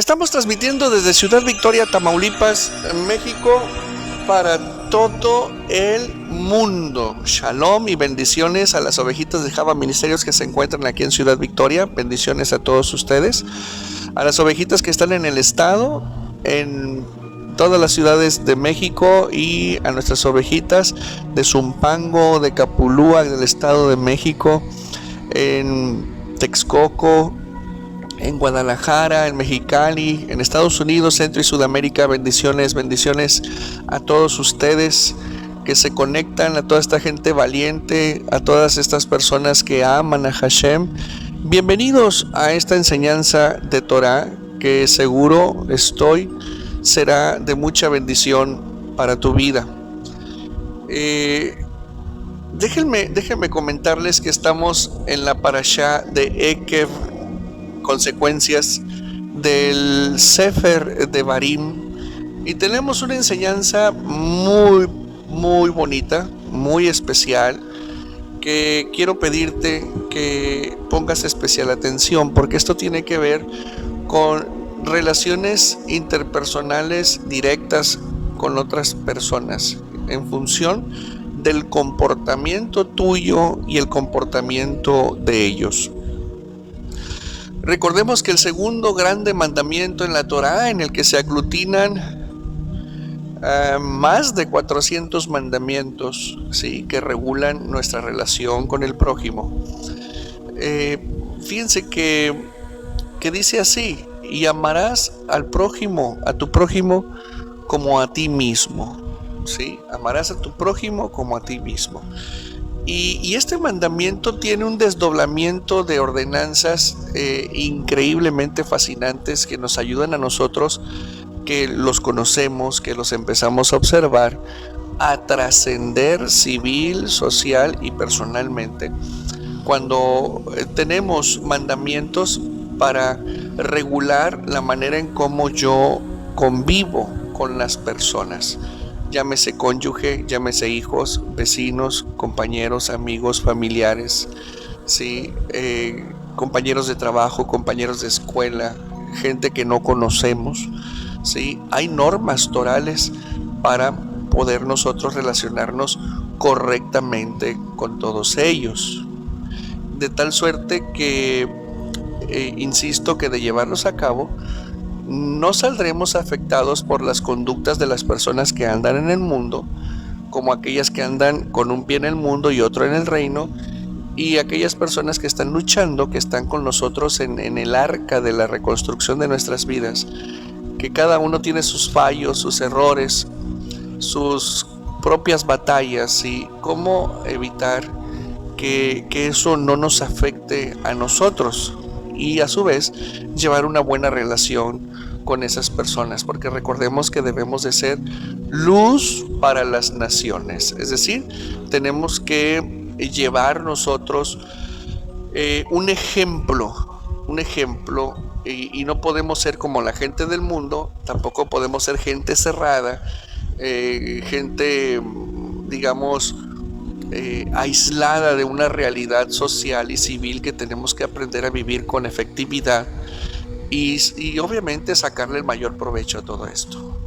Estamos transmitiendo desde Ciudad Victoria, Tamaulipas, México, para todo el mundo. Shalom y bendiciones a las ovejitas de Java Ministerios que se encuentran aquí en Ciudad Victoria. Bendiciones a todos ustedes. A las ovejitas que están en el estado, en todas las ciudades de México, y a nuestras ovejitas de Zumpango, de Capulúa, del estado de México, en Texcoco, en Guadalajara, en Mexicali, en Estados Unidos, Centro y Sudamérica. Bendiciones, bendiciones a todos ustedes que se conectan, a toda esta gente valiente, a todas estas personas que aman a Hashem. Bienvenidos a esta enseñanza de Torah que seguro será de mucha bendición para tu vida. Déjenme comentarles que estamos en la parashá de Ekev, consecuencias del Sefer de Barim, y tenemos una enseñanza muy bonita, muy especial, que quiero pedirte que pongas especial atención, porque esto tiene que ver con relaciones interpersonales directas con otras personas en función del comportamiento tuyo y el comportamiento de ellos. Recordemos que el segundo grande mandamiento en la Torá, en el que se aglutinan más de 400 mandamientos, ¿sí?, que regulan nuestra relación con el prójimo. Fíjense que dice así: y amarás al prójimo, a tu prójimo, como a ti mismo. ¿Sí? Amarás a tu prójimo como a ti mismo. Y este mandamiento tiene un desdoblamiento de ordenanzas increíblemente fascinantes que nos ayudan a nosotros, que los conocemos, que los empezamos a observar, a trascender civil, social y personalmente. Cuando tenemos mandamientos para regular la manera en cómo yo convivo con las personas, llámese cónyuge, llámese hijos, vecinos, compañeros, amigos, familiares, ¿sí? Compañeros de trabajo, compañeros de escuela, gente que no conocemos, ¿sí? Hay normas torales para poder nosotros relacionarnos correctamente con todos ellos, de tal suerte que insisto que de llevarlos a cabo no saldremos afectados por las conductas de las personas que andan en el mundo, como aquellas que andan con un pie en el mundo y otro en el reino, y aquellas personas que están luchando, que están con nosotros en el arca de la reconstrucción de nuestras vidas, que cada uno tiene sus fallos, sus errores, sus propias batallas, y cómo evitar que eso no nos afecte a nosotros, y a su vez llevar una buena relación con esas personas, porque recordemos que debemos de ser luz para las naciones, es decir, tenemos que llevar nosotros un ejemplo, y no podemos ser como la gente del mundo, tampoco podemos ser gente cerrada, gente, digamos, aislada de una realidad social y civil que tenemos que aprender a vivir con efectividad y obviamente sacarle el mayor provecho a todo esto.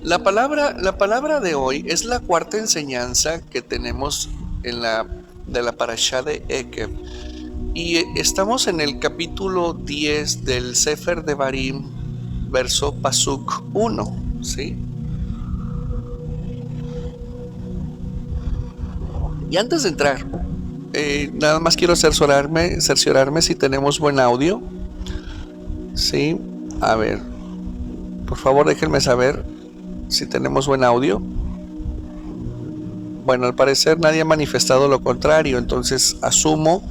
La palabra de hoy es la cuarta enseñanza que tenemos de la parashá de Ekev, y estamos en el capítulo 10 del Sefer de Barim, verso Pasuk 1, ¿sí? Y antes de entrar, nada más quiero cerciorarme si tenemos buen audio. Sí, a ver, por favor déjenme saber si tenemos buen audio. Bueno, al parecer nadie ha manifestado lo contrario, entonces asumo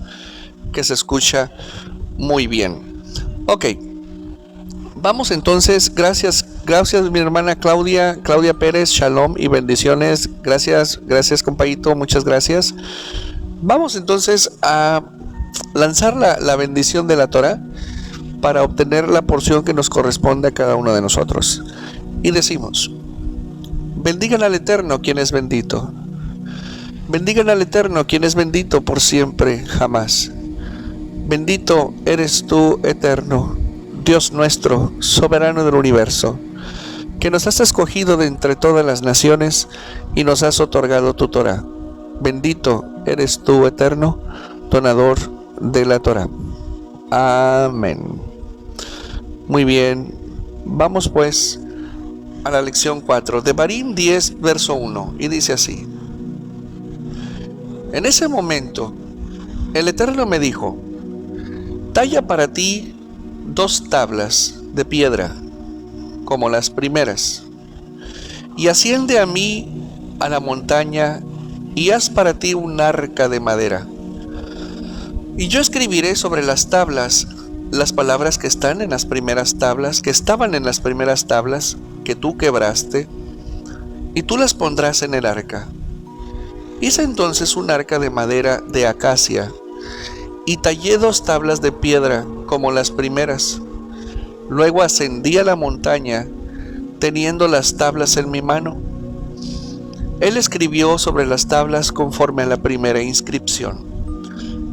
que se escucha muy bien. Ok, vamos entonces. Gracias mi hermana Claudia Pérez, shalom y bendiciones. Gracias compañito, muchas gracias. Vamos entonces a lanzar la bendición de la Torah para obtener la porción que nos corresponde a cada uno de nosotros. Y decimos: bendigan al Eterno, quien es bendito. Bendigan al Eterno, quien es bendito por siempre, jamás. Bendito eres tú, Eterno, Dios nuestro, soberano del universo, que nos has escogido de entre todas las naciones y nos has otorgado tu Torá. Bendito eres tú, eterno, donador de la Torá. Amén. Muy bien, vamos pues a la lección 4, Devarim 10, verso 1, y dice así: En ese momento, el Eterno me dijo: talla para ti 2 tablas de piedra, como las primeras, y asciende a mí a la montaña, y haz para ti un arca de madera. Y yo escribiré sobre las tablas las palabras que están en las primeras tablas, que estaban en las primeras tablas, que tú quebraste, y tú las pondrás en el arca. Hice entonces un arca de madera de acacia, y tallé 2 tablas de piedra como las primeras. Luego ascendí a la montaña, teniendo las tablas en mi mano. Él escribió sobre las tablas conforme a la primera inscripción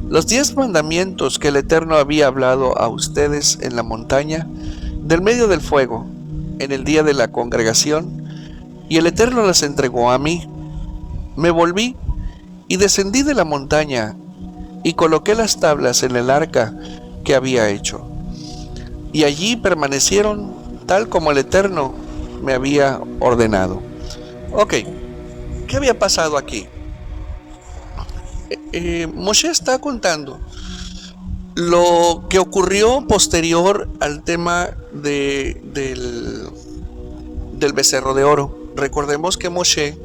los 10 mandamientos que el Eterno había hablado a ustedes en la montaña, del medio del fuego, en el día de la congregación, y el Eterno las entregó a mí. Me volví y descendí de la montaña, y coloqué las tablas en el arca que había hecho. Y allí permanecieron tal como el Eterno me había ordenado. Ok, ¿qué había pasado aquí? Moshe está contando lo que ocurrió posterior al tema del becerro de oro. Recordemos que Moshe,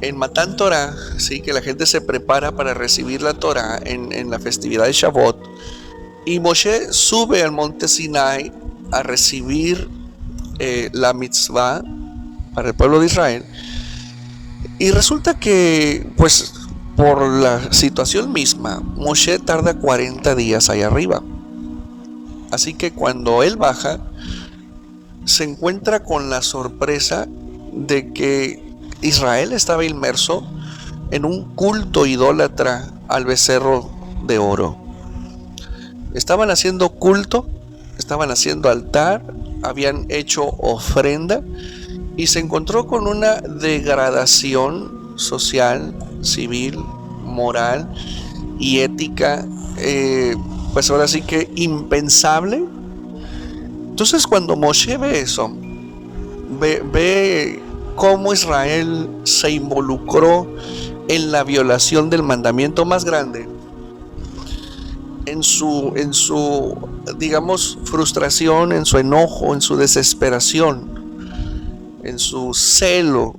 en Matán Torah, ¿sí? Que la gente se prepara para recibir la Torah en la festividad de Shavuot, y Moshe sube al monte Sinai a recibir la mitzvah para el pueblo de Israel, y resulta que, pues, por la situación misma, Moshe tarda 40 días ahí arriba. Así que cuando él baja, se encuentra con la sorpresa de que Israel estaba inmerso en un culto idólatra al becerro de oro. Estaban haciendo culto, estaban haciendo altar, habían hecho ofrenda, y se encontró con una degradación social, civil, moral y ética, pues ahora sí que impensable. Entonces, cuando Moshe ve eso, ve cómo Israel se involucró en la violación del mandamiento más grande, en su digamos frustración, en su enojo, en su desesperación, en su celo,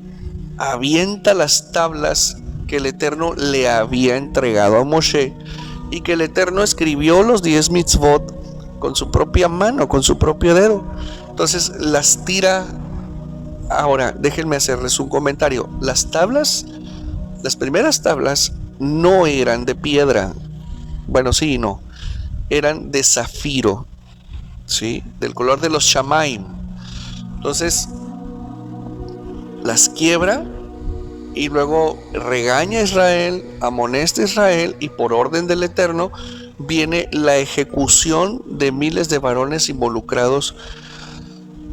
avienta las tablas que el Eterno le había entregado a Moshe, y que el Eterno escribió los 10 mitzvot con su propia mano, con su propio dedo. Entonces las tira. Ahora, déjenme hacerles un comentario. Las tablas, las primeras tablas, no eran de piedra. Bueno, sí y no. Eran de zafiro, ¿sí? Del color de los shamaim. Entonces las quiebra y luego regaña a Israel, amonesta a Israel, y por orden del Eterno viene la ejecución de miles de varones involucrados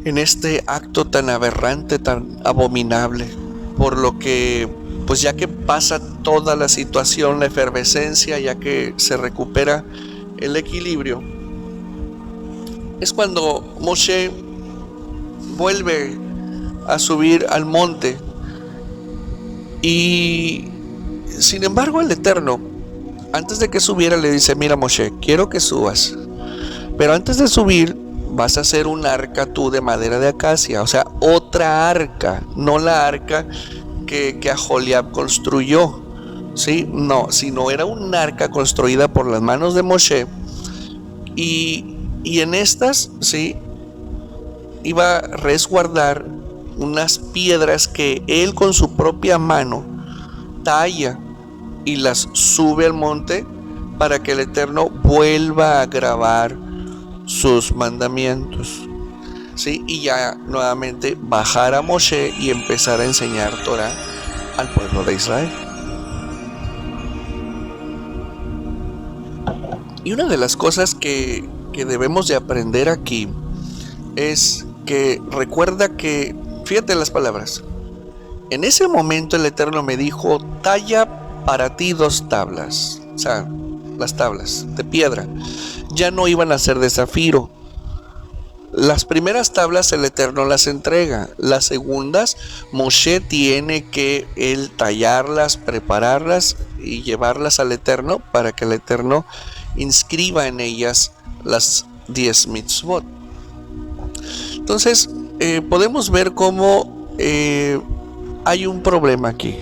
en este acto tan aberrante, tan abominable. Por lo que, pues ya que pasa toda la situación, la efervescencia, ya que se recupera el equilibrio, es cuando Moshe vuelve a subir al monte. Y sin embargo el Eterno, antes de que subiera, le dice: mira, Moshe, quiero que subas, pero antes de subir vas a hacer un arca tú de madera de acacia. O sea, otra arca, no la arca que Aholiab construyó, ¿sí? No, sino era un arca construida por las manos de Moshe, y en estas, ¿sí?, iba a resguardar unas piedras que él con su propia mano talla y las sube al monte para que el Eterno vuelva a grabar sus mandamientos, ¿sí? Y ya nuevamente bajar a Moshe y empezar a enseñar Torah al pueblo de Israel. Y una de las cosas que que debemos de aprender aquí es que recuerda que, fíjate las palabras, en ese momento el Eterno me dijo, talla para ti 2 tablas, o sea, las tablas de piedra, ya no iban a ser de zafiro. Las primeras tablas el Eterno las entrega, las segundas Moshe tiene que él tallarlas, prepararlas y llevarlas al Eterno para que el Eterno inscriba en ellas las 10 mitzvot. Entonces podemos ver cómo hay un problema aquí,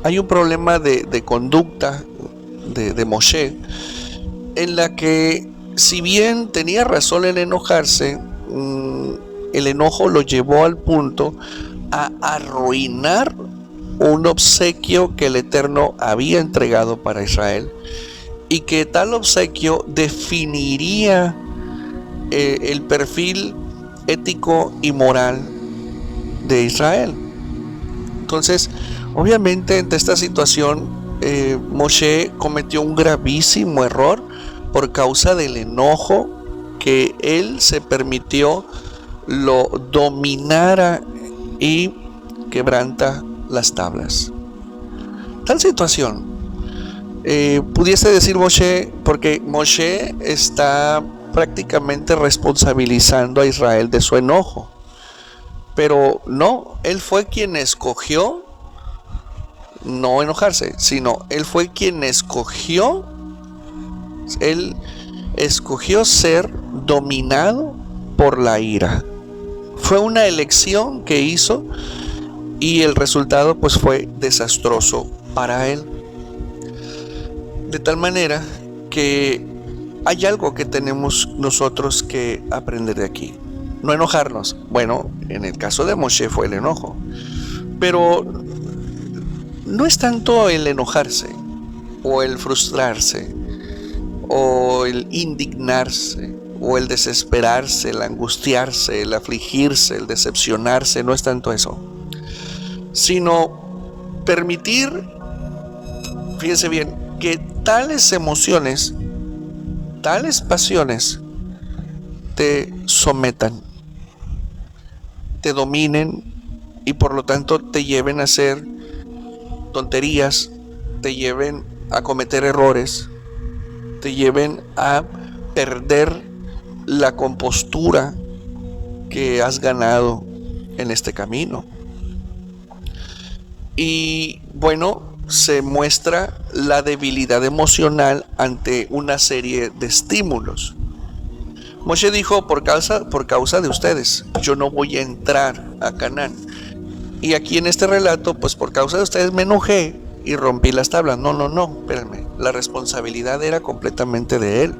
hay un problema de conducta de Moshe, en la que si bien tenía razón en enojarse, el enojo lo llevó al punto a arruinar un obsequio que el Eterno había entregado para Israel, y que tal obsequio definiría el perfil ético y moral de Israel. Entonces, obviamente, ante esta situación, Moshe cometió un gravísimo error por causa del enojo que él se permitió lo dominara y quebranta las tablas. Tal situación pudiese decir Moshe, porque Moshe está prácticamente responsabilizando a Israel de su enojo, pero no, él fue quien escogió no enojarse, sino él fue quien escogió ser dominado por la ira. Fue una elección que hizo y el resultado pues fue desastroso para él. De tal manera que hay algo que tenemos nosotros que aprender de aquí. No enojarnos. Bueno, en el caso de Moshe fue el enojo. Pero no es tanto el enojarse o el frustrarse o el indignarse o el desesperarse, el angustiarse, el afligirse, el decepcionarse. No es tanto eso, sino permitir, fíjense bien, que tales emociones, tales pasiones te sometan, te dominen y por lo tanto te lleven a hacer tonterías, te lleven a cometer errores, te lleven a perder la compostura que has ganado en este camino. Y bueno, se muestra la debilidad emocional ante una serie de estímulos. Moshe dijo, por causa de ustedes, yo no voy a entrar a Canaán. Y aquí en este relato, pues por causa de ustedes me enojé y rompí las tablas. No, espérenme, la responsabilidad era completamente de él.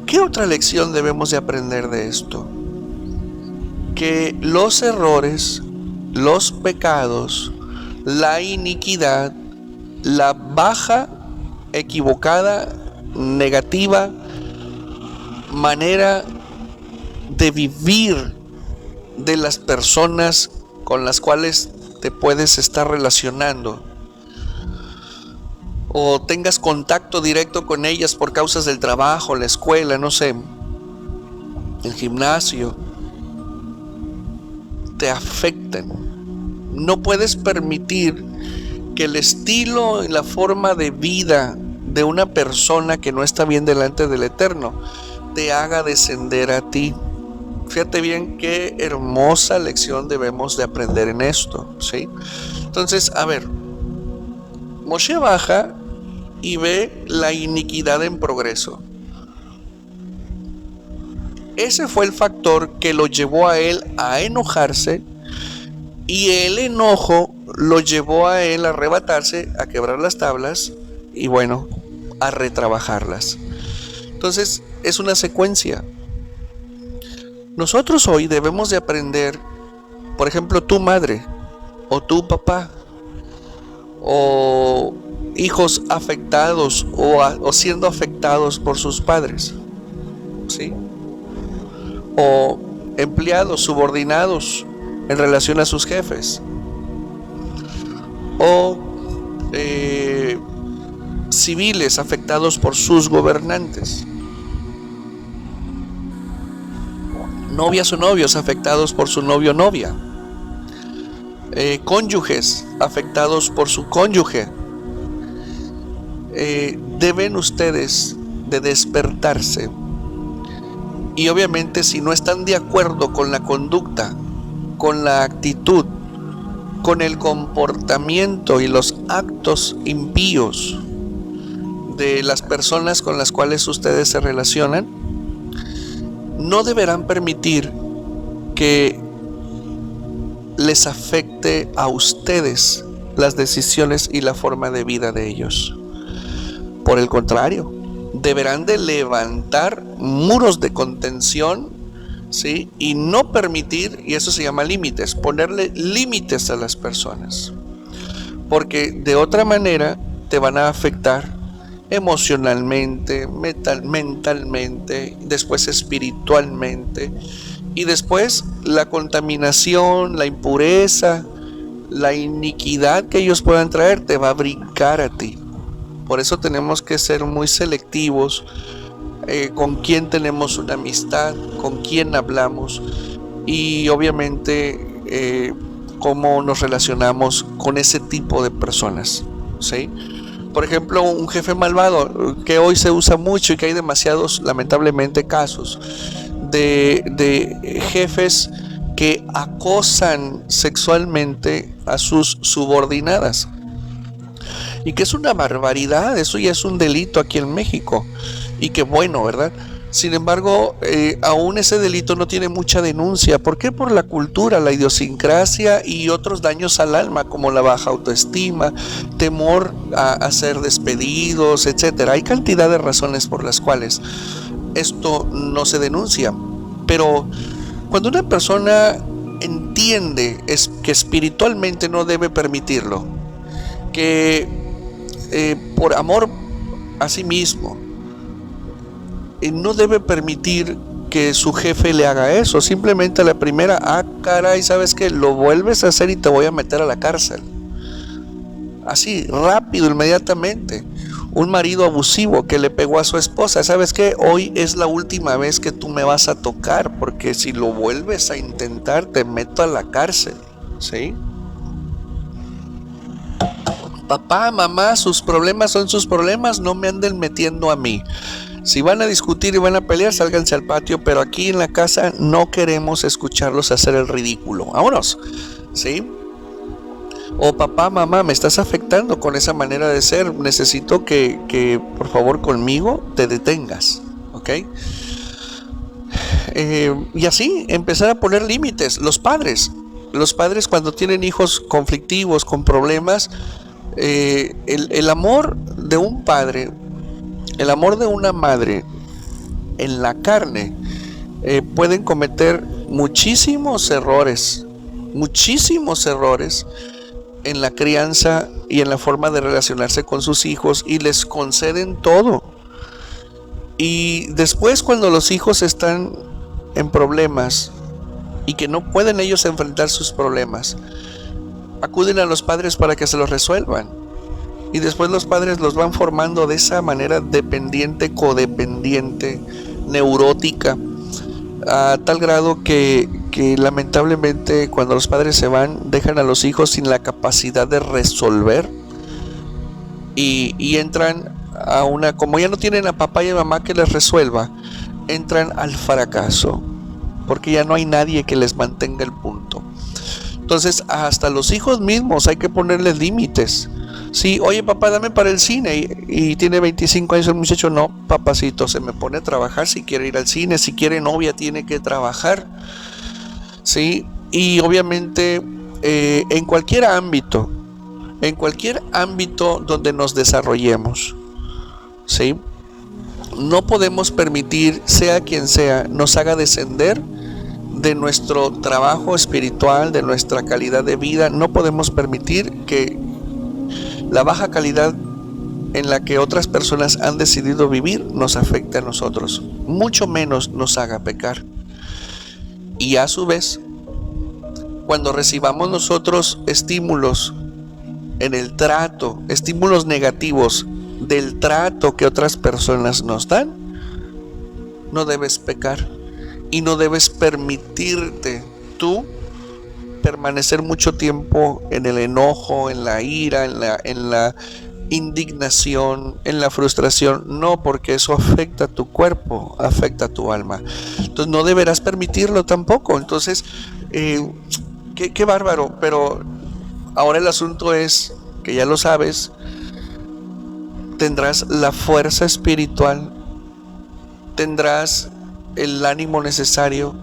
¿Qué otra lección debemos de aprender de esto? Que los errores, los pecados, la iniquidad, la baja, equivocada, negativa manera de vivir de las personas con las cuales te puedes estar relacionando o tengas contacto directo con ellas por causas del trabajo, la escuela, no sé, el gimnasio, te afectan. No puedes permitir que el estilo y la forma de vida de una persona que no está bien delante del Eterno te haga descender a ti. Fíjate bien qué hermosa lección debemos de aprender en esto, ¿sí? Entonces, a ver, Moshe baja y ve la iniquidad en progreso. Ese fue el factor que lo llevó a él a enojarse, y el enojo lo llevó a él a arrebatarse, a quebrar las tablas y bueno, a retrabajarlas. Entonces, es una secuencia. Nosotros hoy debemos de aprender, por ejemplo, tu madre o tu papá o hijos afectados o siendo afectados por sus padres, ¿sí? O empleados subordinados en relación a sus jefes, o civiles afectados por sus gobernantes. novias o novios afectados por su novio o novia, cónyuges afectados por su cónyuge. Deben ustedes de despertarse, y obviamente si no están de acuerdo con la conducta, con la actitud, con el comportamiento y los actos impíos de las personas con las cuales ustedes se relacionan, no deberán permitir que les afecte a ustedes las decisiones y la forma de vida de ellos. Por el contrario, deberán de levantar muros de contención, ¿sí? Y no permitir, y eso se llama límites, ponerle límites a las personas, porque de otra manera te van a afectar emocionalmente, mentalmente, después espiritualmente, y después la contaminación, la impureza, la iniquidad que ellos puedan traer te va a brincar a ti. Por eso tenemos que ser muy selectivos con quién tenemos una amistad, con quién hablamos, y obviamente cómo nos relacionamos con ese tipo de personas, ¿sí? Por ejemplo, un jefe malvado, que hoy se usa mucho y que hay demasiados, lamentablemente, casos de jefes que acosan sexualmente a sus subordinadas. Y que es una barbaridad, eso ya es un delito aquí en México. Y que bueno, ¿verdad? Sin embargo, aún ese delito no tiene mucha denuncia. ¿Por qué? Por la cultura, la idiosincrasia y otros daños al alma, como la baja autoestima, temor a ser despedidos, etc. Hay cantidad de razones por las cuales esto no se denuncia. Pero cuando una persona entiende que espiritualmente no debe permitirlo, que por amor a sí mismo no debe permitir que su jefe le haga eso, simplemente a la primera, caray, ¿sabes qué? Lo vuelves a hacer y te voy a meter a la cárcel. Así, rápido, inmediatamente. Un marido abusivo que le pegó a su esposa, ¿sabes qué? Hoy es la última vez que tú me vas a tocar, porque si lo vuelves a intentar te meto a la cárcel, ¿sí? Papá, mamá, sus problemas son sus problemas, no me anden metiendo a mí. Si van a discutir y van a pelear, sálganse al patio, pero aquí en la casa no queremos escucharlos hacer el ridículo. Vámonos, ¿sí? O papá, mamá, me estás afectando con esa manera de ser. Necesito que por favor conmigo te detengas, ¿ok? Y así empezar a poner límites. Los padres cuando tienen hijos conflictivos, con problemas, el amor de un padre, el amor de una madre en la carne, pueden cometer muchísimos errores en la crianza y en la forma de relacionarse con sus hijos, y les conceden todo. Y después, cuando los hijos están en problemas y que no pueden ellos enfrentar sus problemas, acuden a los padres para que se los resuelvan. Y después los padres los van formando de esa manera dependiente, codependiente, neurótica, a tal grado que lamentablemente cuando los padres se van, dejan a los hijos sin la capacidad de resolver, y entran a como ya no tienen a papá y a mamá que les resuelva, entran al fracaso, porque ya no hay nadie que les mantenga el punto. Entonces hasta los hijos mismos hay que ponerles límites. Sí, oye papá, dame para el cine, y tiene 25 años el muchacho. No, papacito, se me pone a trabajar si quiere ir al cine, si quiere novia tiene que trabajar, ¿sí? Y obviamente en cualquier ámbito donde nos desarrollemos, ¿sí? No podemos permitir, sea quien sea, nos haga descender de nuestro trabajo espiritual, de nuestra calidad de vida. No podemos permitir que la baja calidad en la que otras personas han decidido vivir nos afecte a nosotros, mucho menos nos haga pecar. Y a su vez, cuando recibamos nosotros estímulos en el trato, estímulos negativos del trato que otras personas nos dan, no debes pecar. y no debes permitirte tú permanecer mucho tiempo en el enojo, en la ira, en la indignación, en la frustración. No, porque eso afecta a tu cuerpo, afecta a tu alma. Entonces no deberás permitirlo tampoco. Entonces, qué bárbaro. Pero ahora el asunto es que ya lo sabes, tendrás la fuerza espiritual, tendrás el ánimo necesario.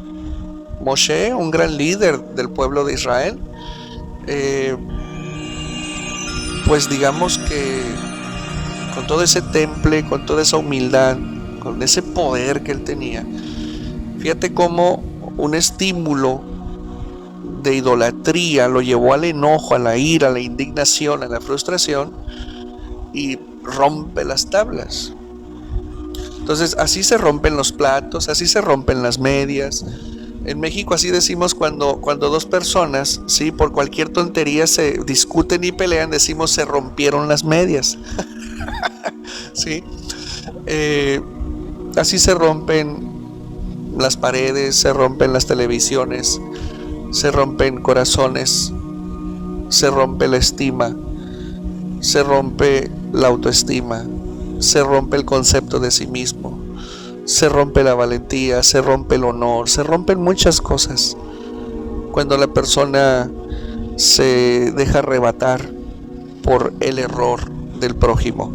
Moshe, un gran líder del pueblo de Israel, pues digamos que con todo ese temple, con toda esa humildad, con ese poder que él tenía, fíjate cómo un estímulo de idolatría lo llevó al enojo, a la ira, a la indignación, a la frustración, y rompe las tablas. Entonces así se rompen los platos, así se rompen las medias. En México así decimos cuando dos personas, ¿sí?, por cualquier tontería se discuten y pelean, decimos se rompieron las medias. ¿Sí? Así se rompen las paredes, se rompen las televisiones, se rompen corazones, se rompe la estima, se rompe la autoestima, se rompe el concepto de sí mismo, se rompe la valentía, se rompe el honor, se rompen muchas cosas cuando la persona se deja arrebatar por el error del prójimo.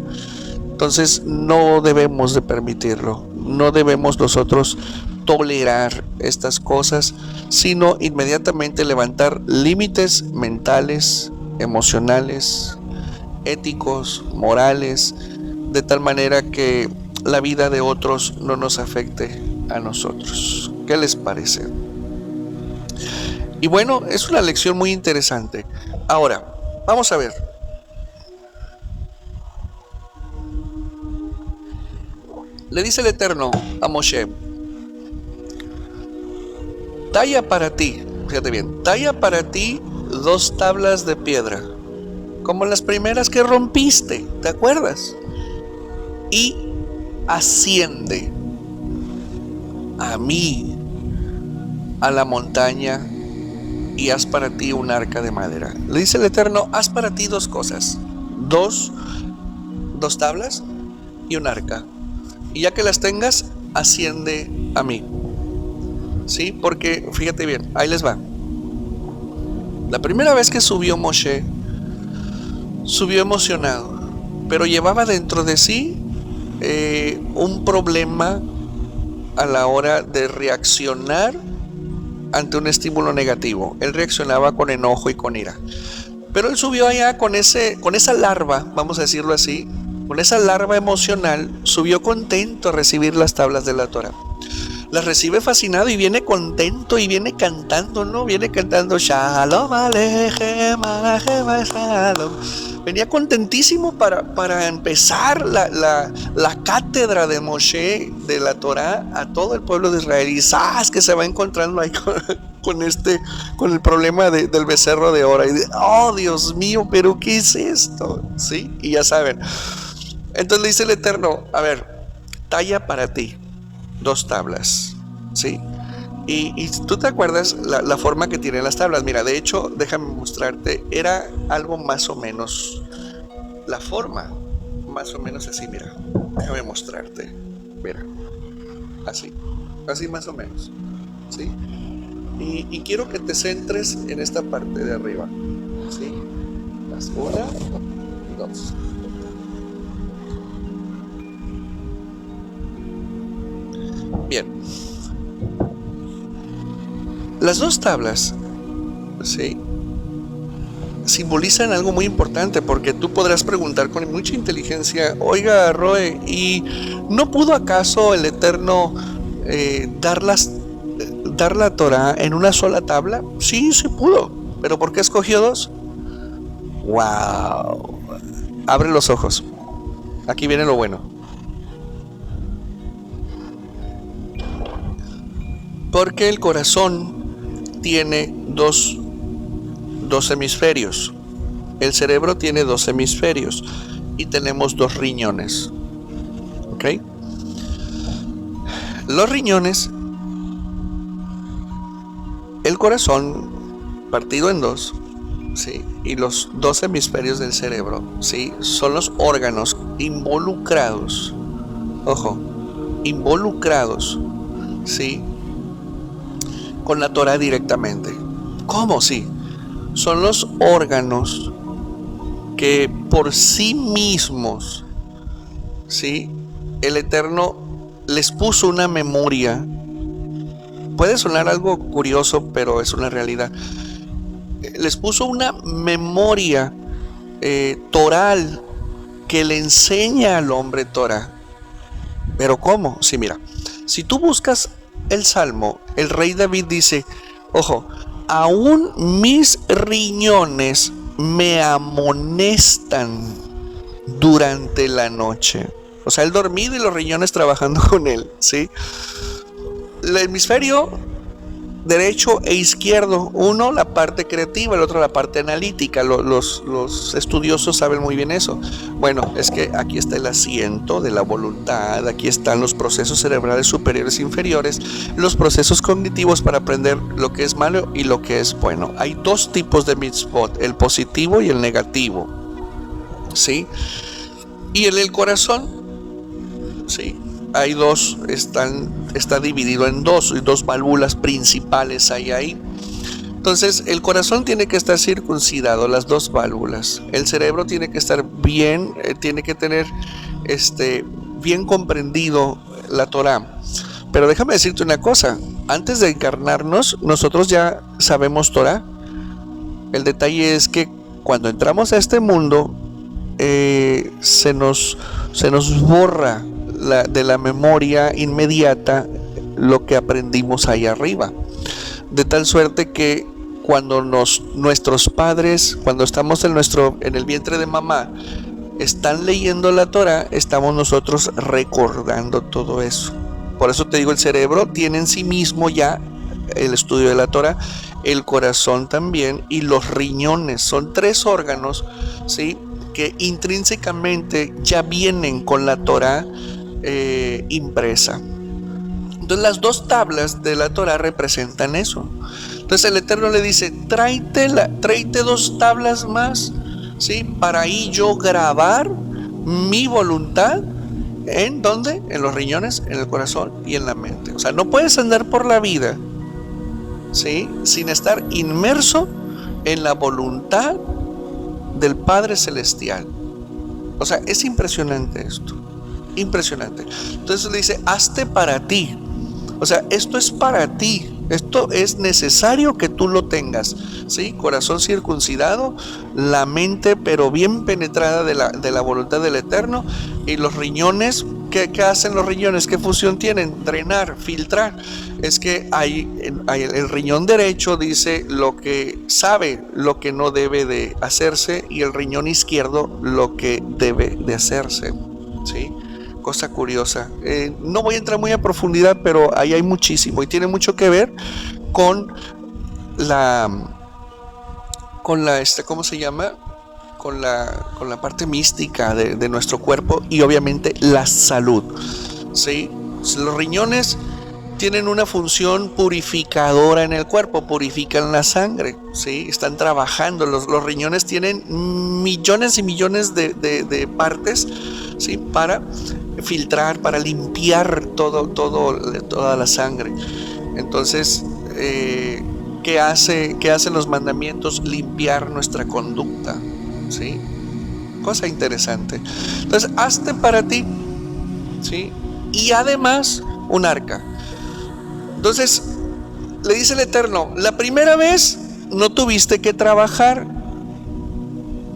Entonces no debemos de permitirlo, no debemos nosotros tolerar estas cosas, sino inmediatamente levantar límites mentales, emocionales, éticos, morales, de tal manera que la vida de otros no nos afecte a nosotros. ¿Qué les parece? Y bueno, es una lección muy interesante. Ahora, vamos a ver. Le dice el Eterno a Moshe: talla para ti, fíjate bien, talla para ti 2 tablas de piedra, como las primeras que rompiste, ¿te acuerdas? Y asciende a mí, a la montaña, y haz para ti un arca de madera. Le dice el Eterno: haz para ti 2 cosas, dos tablas y un arca, y ya que las tengas, asciende a mí. ¿Sí? Porque fíjate bien, ahí les va. La primera vez que subió Moshe, subió emocionado, pero llevaba dentro de sí un problema a la hora de reaccionar ante un estímulo negativo. Él reaccionaba con enojo y con ira. Pero él subió allá con esa larva, vamos a decirlo así, con esa larva emocional, subió contento a recibir las tablas de la Torah. Las recibe fascinado y viene contento y viene cantando, ¿no? Viene cantando Shalom Aleichem, Aleichem Shalom. Venía contentísimo para empezar la cátedra de Moshe de la Torah a todo el pueblo de Israel. Y ¡zas!, que se va encontrando ahí con el problema del becerro de oro. Y ¡oh, Dios mío! ¿Pero qué es esto? ¿Sí? Y ya saben. Entonces le dice el Eterno: a ver, talla para ti 2 tablas, ¿sí? Y tú te acuerdas la forma que tienen las tablas. Mira, de hecho, déjame mostrarte, era algo más o menos, la forma, más o menos así, mira, déjame mostrarte, mira, así más o menos, ¿sí? Y quiero que te centres en esta parte de arriba, ¿sí? Las 1 y 2. Bien, las 2 tablas, ¿sí?, simbolizan algo muy importante, porque tú podrás preguntar con mucha inteligencia: oiga, Roe, ¿y no pudo acaso el Eterno dar la Torah en una sola tabla? Sí, sí pudo, pero ¿por qué escogió 2? ¡Wow! Abre los ojos, aquí viene lo bueno. Porque el corazón tiene dos hemisferios. El cerebro tiene 2 hemisferios y tenemos 2 riñones. ¿Ok? Los riñones corazón partido en dos, ¿sí? Y los dos hemisferios del cerebro, ¿sí? Son los órganos involucrados, ojo, involucrados, ¿sí? Con la Torah directamente. ¿Cómo? Sí. Son los órganos que por sí mismos, ¿sí? El Eterno les puso una memoria. Puede sonar algo curioso, pero es una realidad. Les puso una memoria toral que le enseña al hombre Torah. ¿Pero cómo? Sí, mira, si tú buscas el Salmo, el rey David dice, ojo, aún mis riñones me amonestan durante la noche. O sea, él dormido y los riñones trabajando con él, ¿sí? El hemisferio derecho e izquierdo, uno la parte creativa, el otro la parte analítica. Los estudiosos saben muy bien eso. Bueno, es que aquí está el asiento de la voluntad, aquí están los procesos cerebrales superiores e inferiores, los procesos cognitivos para aprender lo que es malo y lo que es bueno. Hay dos tipos de mitzvot, el positivo y el negativo, ¿sí? Y en el corazón, ¿sí? Hay dos, está dividido en dos válvulas principales hay ahí. Entonces el corazón tiene que estar circuncidado, las dos válvulas. El cerebro tiene que estar bien, tiene que tener bien comprendido la Torah. Pero déjame decirte una cosa, antes de encarnarnos, nosotros ya sabemos Torah. El detalle es que cuando entramos a este mundo, se nos borra de la memoria inmediata lo que aprendimos ahí arriba, de tal suerte que cuando nuestros padres, cuando estamos en el vientre de mamá, están leyendo la Torah, estamos nosotros recordando todo eso. Por eso te digo, el cerebro tiene en sí mismo ya el estudio de la Torah, el corazón también, y los riñones. Son tres órganos, ¿sí?, que intrínsecamente ya vienen con la Torah impresa. Entonces las dos tablas de la Torah representan eso. Entonces el Eterno le dice, tráete dos tablas más, ¿sí?, para ahí yo grabar mi voluntad. ¿En dónde? En los riñones, en el corazón y en la mente. O sea, no puedes andar por la vida, ¿sí?, sin estar inmerso en la voluntad del Padre Celestial. O sea, es impresionante esto. Impresionante. Entonces le dice, hazte para ti. O sea, esto es para ti. Esto es necesario que tú lo tengas, ¿sí? Corazón circuncidado, la mente pero bien penetrada de la voluntad del Eterno, y los riñones. ¿Qué hacen los riñones? ¿Qué función tienen? Drenar, filtrar. Es que el riñón derecho dice lo que sabe, lo que no debe de hacerse, y el riñón izquierdo lo que debe de hacerse, ¿sí? Cosa curiosa. No voy a entrar muy a profundidad, pero ahí hay muchísimo y tiene mucho que ver con ¿cómo se llama? Con la parte mística de nuestro cuerpo, y obviamente la salud, ¿sí? Los riñones tienen una función purificadora en el cuerpo, purifican la sangre, ¿sí? Están trabajando. Los riñones tienen millones y millones de partes, ¿sí?, para filtrar, para limpiar toda la sangre. Entonces, ¿qué hacen los mandamientos? Limpiar nuestra conducta, ¿sí? Cosa interesante. Entonces, hazte para ti, ¿sí?, y además un arca. Entonces le dice el Eterno, la primera vez no tuviste que trabajar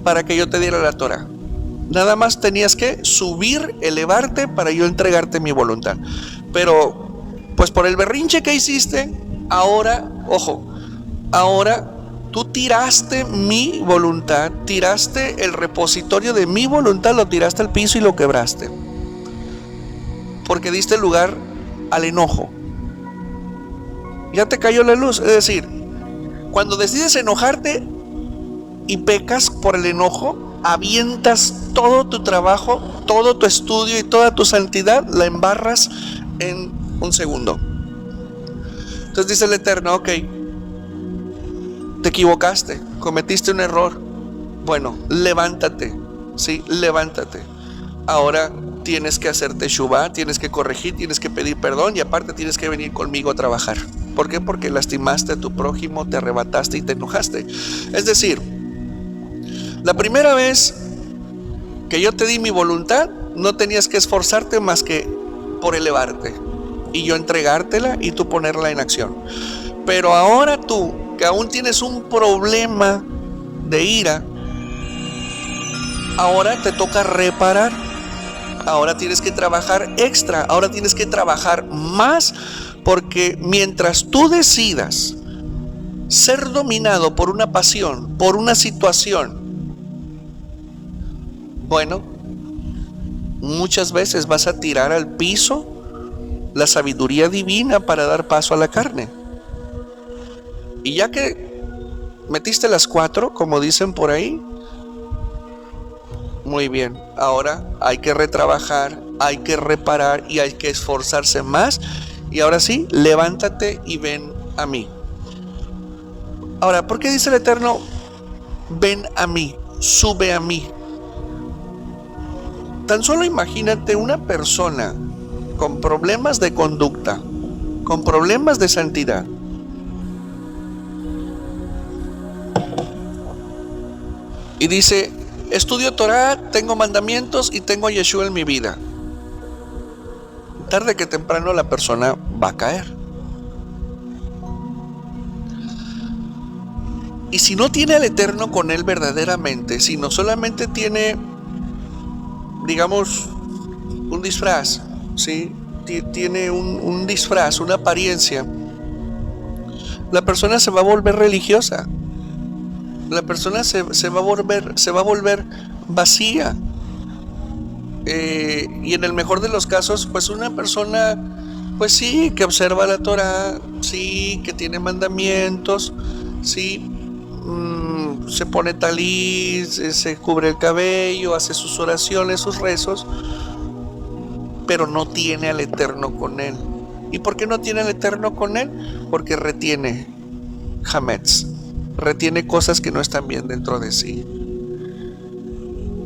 para que yo te diera la Torah. Nada más tenías que subir, elevarte para yo entregarte mi voluntad. Pero pues por el berrinche que hiciste, ahora, ojo, ahora tú tiraste mi voluntad, tiraste el repositorio de mi voluntad, lo tiraste al piso y lo quebraste, porque diste lugar al enojo. Ya te cayó la luz. Es decir, cuando decides enojarte y pecas por el enojo, avientas todo tu trabajo, todo tu estudio y toda tu santidad, la embarras en un segundo. Entonces dice el Eterno, ok, te equivocaste, cometiste un error. Bueno, levántate, ¿sí? Levántate. Ahora tienes que hacer teshuvá, tienes que corregir, tienes que pedir perdón y aparte tienes que venir conmigo a trabajar. ¿Por qué? Porque lastimaste a tu prójimo, te arrebataste y te enojaste. Es decir, la primera vez que yo te di mi voluntad, no tenías que esforzarte más que por elevarte y yo entregártela y tú ponerla en acción. Pero ahora tú, que aún tienes un problema de ira, ahora te toca reparar. Ahora tienes que trabajar extra, ahora tienes que trabajar más, porque mientras tú decidas ser dominado por una pasión, por una situación, bueno, muchas veces vas a tirar al piso la sabiduría divina para dar paso a la carne. Y ya que metiste las 4, como dicen por ahí, muy bien, ahora hay que retrabajar, hay que reparar y hay que esforzarse más. Y ahora sí, levántate y ven a mí. Ahora, ¿por qué dice el Eterno, ven a mí, sube a mí? Tan solo imagínate una persona con problemas de conducta, con problemas de santidad. Y dice, estudio Torah, tengo mandamientos y tengo Yeshua en mi vida. Tarde que temprano la persona va a caer. Y si no tiene al Eterno con él verdaderamente, si no solamente tiene, digamos, un disfraz, ¿sí? Tiene un disfraz, una apariencia, la persona se va a volver religiosa. La persona se va a volver vacía. Y en el mejor de los casos, pues una persona, pues sí, que observa la Torah, sí, que tiene mandamientos, sí, se pone taliz, se cubre el cabello, hace sus oraciones, sus rezos, pero no tiene al Eterno con él. ¿Y por qué no tiene al Eterno con él? Porque retiene Hametz, retiene cosas que no están bien dentro de sí.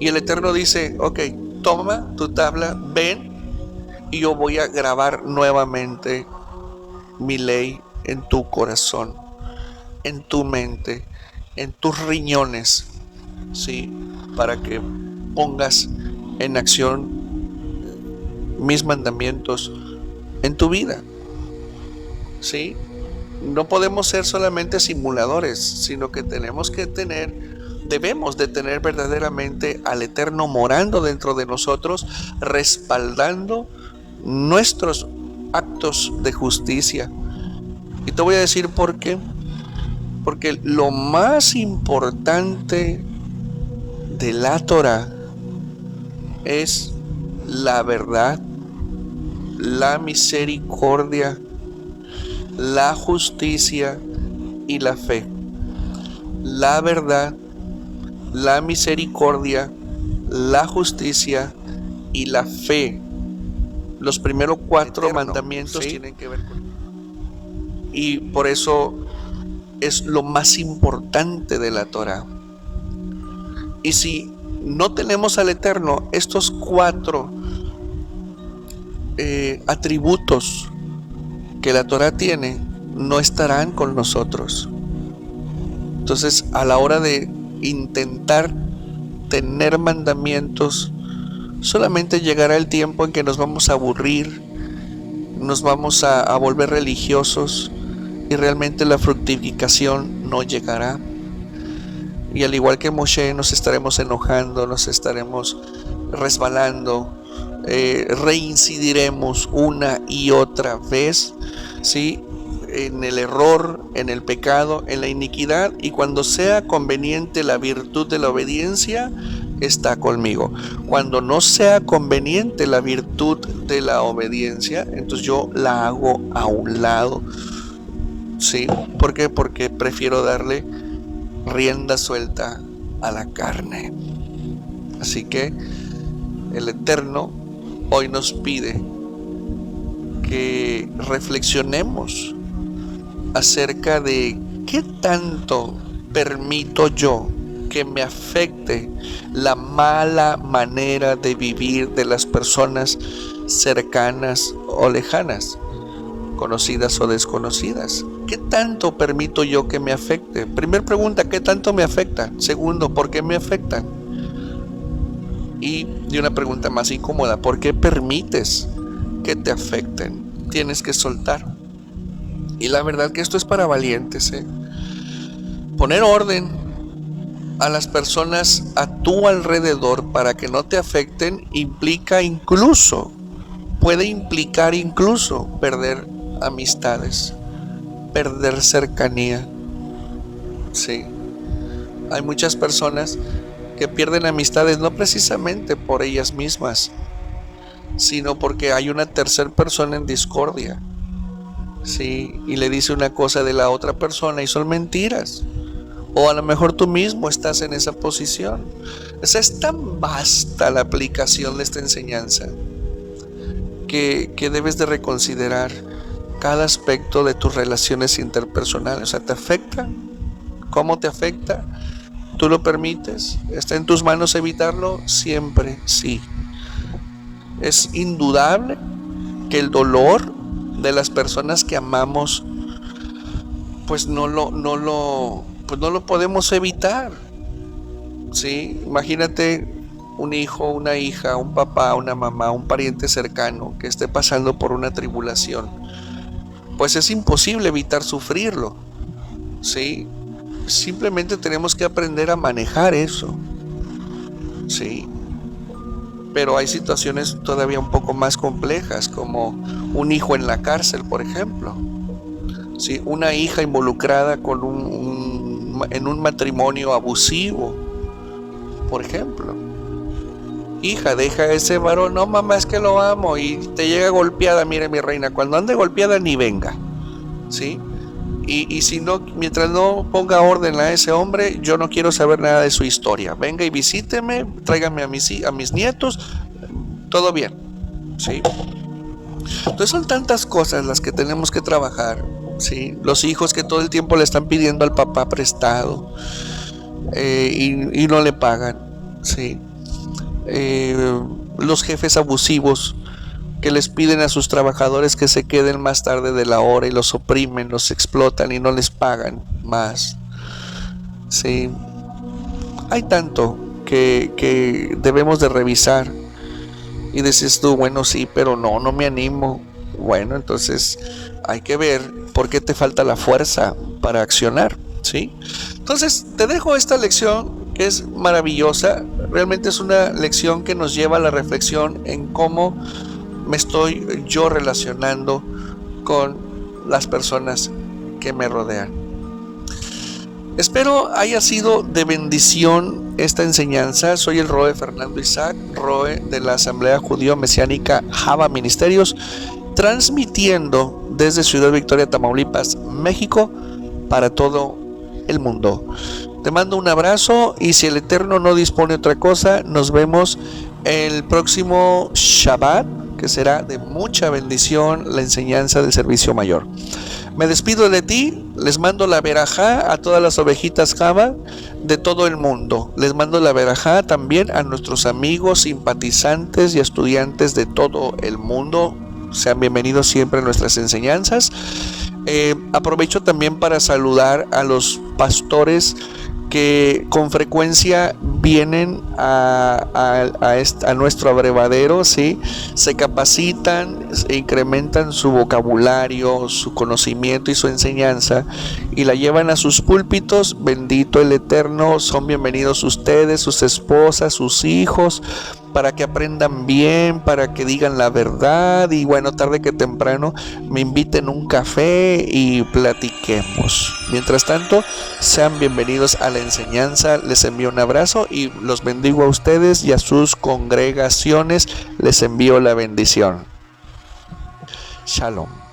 Y el Eterno dice, ok, toma tu tabla, ven, y yo voy a grabar nuevamente mi ley en tu corazón, en tu mente, en tus riñones, ¿sí? Para que pongas en acción mis mandamientos en tu vida, ¿sí? No podemos ser solamente simuladores, sino que debemos de tener verdaderamente al Eterno morando dentro de nosotros, respaldando nuestros actos de justicia. Y te voy a decir por qué. Porque lo más importante de la Torah es la verdad, la misericordia, la justicia y la fe. La verdad, la misericordia, la justicia y la fe. Los primeros 4 mandamientos, ¿sí?, tienen que ver con... Y por eso es lo más importante de la Torah. Y si no tenemos al Eterno, estos 4 atributos que la Torah tiene no estarán con nosotros. Entonces, a la hora de intentar tener mandamientos, solamente llegará el tiempo en que nos vamos a aburrir, nos vamos a volver religiosos y realmente la fructificación no llegará. Y al igual que Moshe, nos estaremos enojando, nos estaremos resbalando, reincidiremos una y otra vez, ¿sí?, en el error, en el pecado, en la iniquidad. Y cuando sea conveniente la virtud de la obediencia, está conmigo. Cuando no sea conveniente la virtud de la obediencia, entonces yo la hago a un lado. ¿Sí? ¿Por qué? Porque prefiero darle rienda suelta a la carne. Así que el Eterno hoy nos pide que reflexionemos acerca de qué tanto permito yo que me afecte la mala manera de vivir de las personas cercanas o lejanas, conocidas o desconocidas? ¿Qué tanto permito yo que me afecte? Primer pregunta, ¿qué tanto me afecta? Segundo, ¿por qué me afectan? Y una pregunta más incómoda, ¿por qué permites que te afecten? Tienes que soltar. Y la verdad que esto es para valientes, Poner orden a las personas a tu alrededor para que no te afecten puede implicar incluso perder amistades, perder cercanía. Sí, hay muchas personas que pierden amistades no precisamente por ellas mismas, sino porque hay una tercera persona en discordia, sí, y le dice una cosa de la otra persona y son mentiras. O a lo mejor tú mismo estás en esa posición. O sea, es tan vasta la aplicación de esta enseñanza que debes de reconsiderar cada aspecto de tus relaciones interpersonales. O sea, ¿te afecta? ¿Cómo te afecta? ¿Tú lo permites? ¿Está en tus manos evitarlo? Siempre sí. Es indudable que el dolor de las personas que amamos, pues no lo podemos evitar. ¿Sí? Imagínate un hijo, una hija, un papá, una mamá, un pariente cercano que esté pasando por una tribulación. Pues es imposible evitar sufrirlo. ¿Sí? Simplemente tenemos que aprender a manejar eso. ¿Sí? Pero hay situaciones todavía un poco más complejas, como un hijo en la cárcel, por ejemplo. ¿Sí? Una hija involucrada en un matrimonio abusivo, por ejemplo. Hija, deja a ese varón. No, mamá, es que lo amo. Y te llega golpeada. Mire, mi reina, cuando ande golpeada ni venga. ¿Sí? Y si no, mientras no ponga orden a ese hombre, yo no quiero saber nada de su historia. Venga y visíteme, tráigame a mis nietos, todo bien. ¿Sí? Entonces son tantas cosas las que tenemos que trabajar. ¿Sí? Los hijos que todo el tiempo le están pidiendo al papá prestado y no le pagan. ¿Sí? Los jefes abusivos que les piden a sus trabajadores que se queden más tarde de la hora y los oprimen, los explotan y no les pagan más. ¿Sí? Hay tanto que debemos de revisar y dices tú, bueno, sí, pero no me animo. Bueno, entonces hay que ver por qué te falta la fuerza para accionar. ¿Sí? Entonces te dejo esta lección que es maravillosa. Realmente es una lección que nos lleva a la reflexión en cómo me estoy yo relacionando con las personas que me rodean. Espero haya sido de bendición esta enseñanza. Soy el Roe Fernando Isaac, Roe de la Asamblea Judío Mesiánica Java Ministerios, transmitiendo desde Ciudad Victoria, Tamaulipas, México, para todo el mundo. Te mando un abrazo y si el Eterno no dispone otra cosa, nos vemos el próximo Shabbat, que será de mucha bendición la enseñanza del servicio mayor. Me despido de ti, les mando la verajá a todas las ovejitas Java de todo el mundo. Les mando la verajá también a nuestros amigos, simpatizantes y estudiantes de todo el mundo. Sean bienvenidos siempre a nuestras enseñanzas. Aprovecho también para saludar a los pastores que con frecuencia vienen a nuestro abrevadero, ¿sí? Se capacitan, se incrementan su vocabulario, su conocimiento y su enseñanza y la llevan a sus púlpitos. Bendito el Eterno, son bienvenidos ustedes, sus esposas, sus hijos, para que aprendan bien, para que digan la verdad y bueno, tarde que temprano me inviten un café y platiquemos. Mientras tanto, sean bienvenidos a la enseñanza. Les envío un abrazo y los bendigo a ustedes y a sus congregaciones. Les envío la bendición. Shalom.